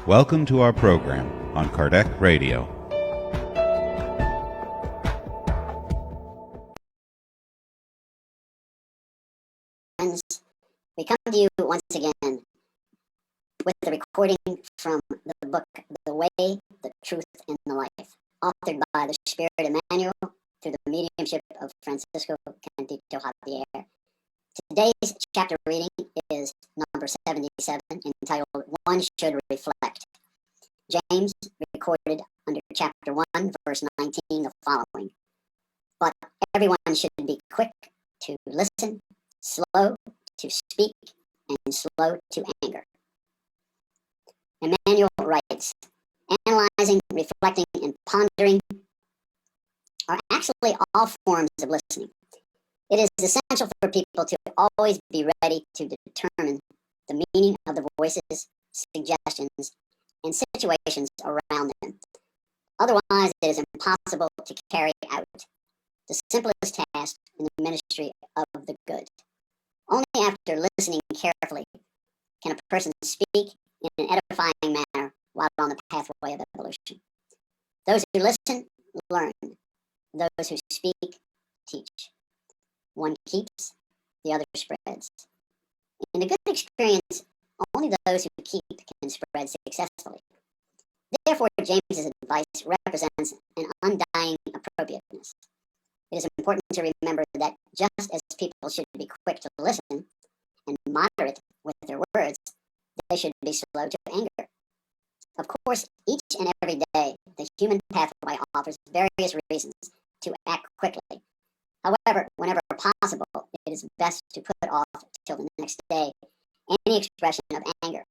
Welcome to our program on Kardec Radio. Friends, we come to you once again with the recording from the book The Way, the Truth, and the Life, authored by the Spirit Emmanuel through the mediumship of Francisco Candido Javier. Today's chapter reading is number 77, entitled One Should Reflect. James recorded under chapter 1, verse 19, the following: But everyone should be quick to listen, slow to speak, and slow to anger. Emmanuel writes, analyzing, reflecting, and pondering are actually all forms of listening. It is essential for people to always be ready to determine the meaning of the voices, suggestions, and situations around them. Otherwise, it is impossible to carry out the simplest task in the ministry of the good. Only after listening carefully can a person speak in an edifying manner while on the pathway of evolution. Those who listen, learn. Those who speak, teach. One keeps, the other spreads. In a good experience, only those who keep can spread successfully. Therefore, James's advice represents an undying appropriateness. It is important to remember that just as people should be quick to listen and moderate with their words, they should be slow to anger. Of course, each and every day, the human pathway offers various reasons to act quickly. However, whenever possible, it is best to put off till the next day any expression of anger,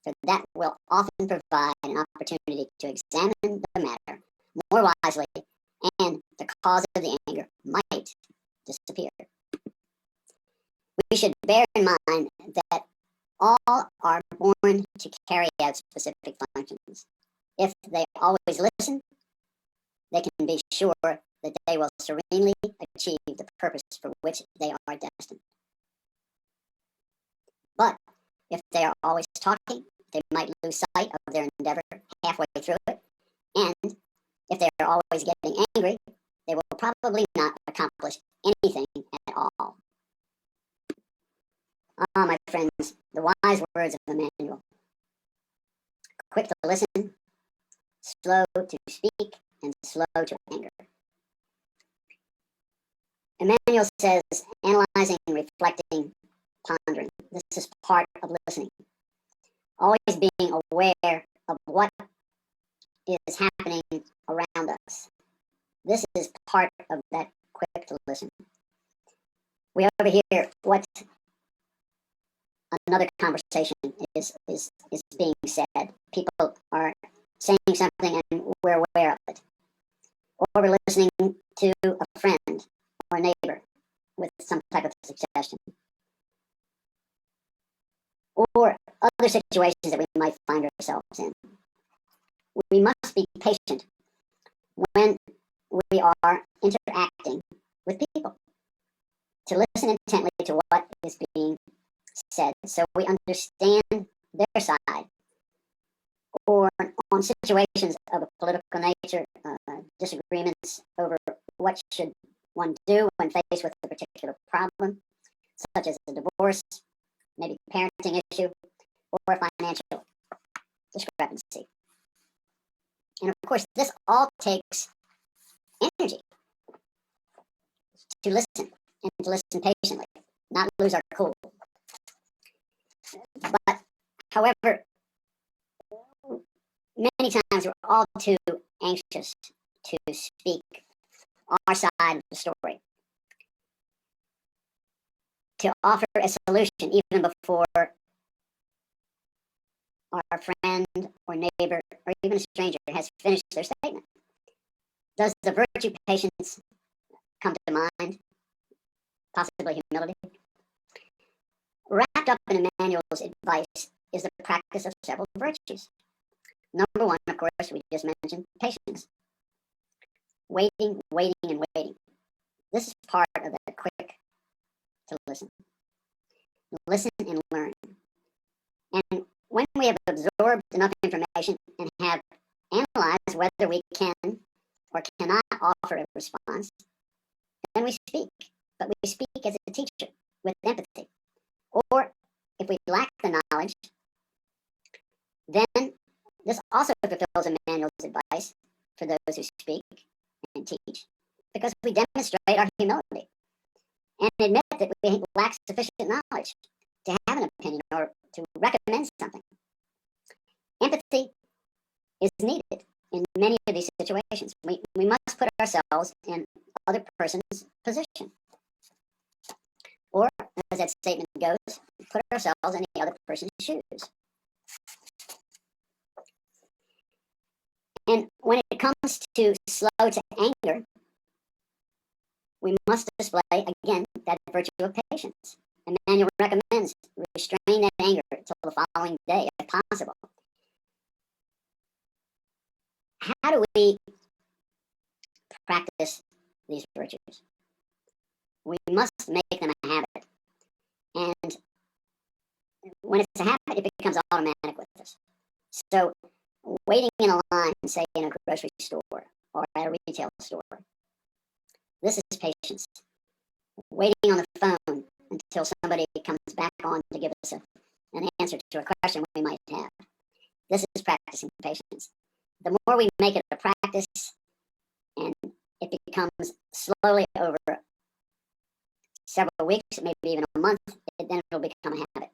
for that will often provide an opportunity to examine the matter more wisely, and the cause of the anger might disappear. We should bear in mind that all are born to carry out specific functions. If they always listen, they can be sure that they will serenely achieve the purpose for which they are destined. But if they are always talking, they might lose sight of their endeavor halfway through it, and if they are always getting angry, they will probably not accomplish anything at all. Ah, my friends, the wise words of Emmanuel. Quick to listen, slow to speak, and slow to anger. Emmanuel says, analyzing, reflecting, pondering. This is part of listening. Always being aware of what is happening around us. This is part of that quick to listen. We overhear what another conversation is being said. People are saying something and we're aware of it. Or we're listening to a friend or a neighbor with some type of suggestion. Or other situations that we might find ourselves in. We must be patient when we are interacting with people, to listen intently to what is being said so we understand their side, or on situations of a political nature, disagreements over what should one do when faced with a particular problem, such as a divorce, maybe a parenting issue, or a financial discrepancy. And of course, this all takes energy to listen, and to listen patiently, not lose our cool. But, however, many times we're all too anxious to speak our side of the story, to offer a solution even before our friend or neighbor or even a stranger has finished their statement. Does the virtue patience come to mind? Possibly humility? Wrapped up in Emmanuel's advice is the practice of several virtues. Number one, of course, we just mentioned patience. Waiting, waiting, and waiting. This is part of the quick to listen. Listen and learn. And When we have absorbed enough information and have analyzed whether we can or cannot offer a response, then we speak. But we speak as a teacher with empathy. Or if we lack the knowledge, then this also fulfills Emmanuel's advice for those who speak and teach, because we demonstrate our humility and admit that we lack sufficient knowledge to have an opinion or to recommend something. Empathy is needed in many of these situations. We must put ourselves in other person's position. Or, as that statement goes, put ourselves in the other person's shoes. And when it comes to slow to anger, we must display, again, that virtue of patience. Emmanuel recommends restrain that anger until the following day, if possible. How do we practice these virtues? We must make them a habit. And when it's a habit, it becomes automatic with us. So waiting in a line, say in a grocery store or at a retail store, this is patience. Waiting on the phone until somebody comes back on to give us an answer to a question we might have. This is practicing patience. The more we make it a practice, and it becomes slowly over several weeks, maybe even a month, then it'll become a habit.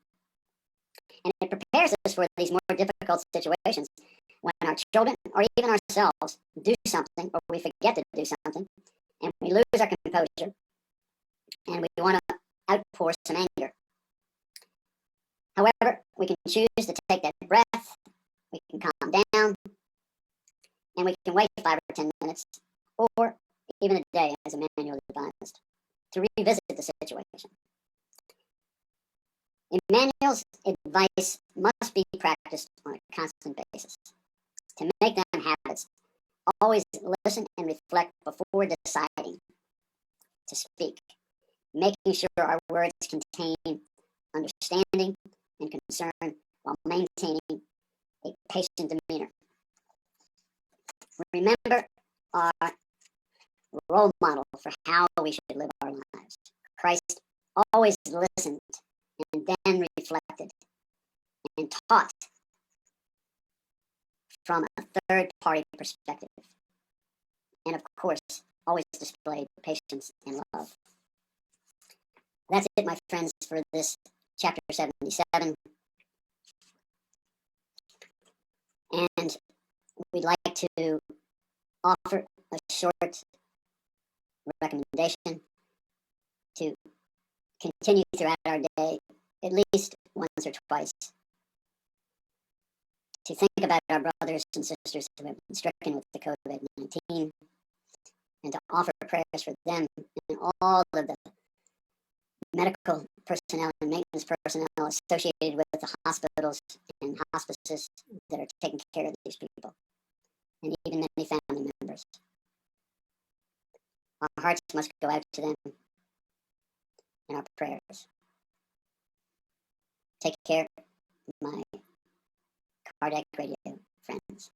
And it prepares us for these more difficult situations when our children or even ourselves do something or we forget to do something and we lose our composure and we want to outpour some anger. However, we can choose to take that breath, we can calm down, and we can wait 5 or 10 minutes or even a day, as Emmanuel advised, to revisit the situation. Emmanuel's advice must be practiced on a constant basis. To make them habits, always listen and reflect before deciding to speak, making sure our words contain understanding and concern while maintaining a patient demeanor. Remember our role model for how we should live our lives. Christ always listened and then reflected and taught from a third-party perspective. And of course, always displayed patience and love. That's it, my friends, for this chapter 77. And we'd like to offer a short recommendation to continue throughout our day, at least once or twice, to think about our brothers and sisters who have been stricken with the COVID-19, and to offer prayers for them and all of the medical personnel and maintenance personnel associated with the hospitals and hospices that are taking care of these people, and even many family members. Our hearts must go out to them in our prayers. Take care, my Kardec Radio friends.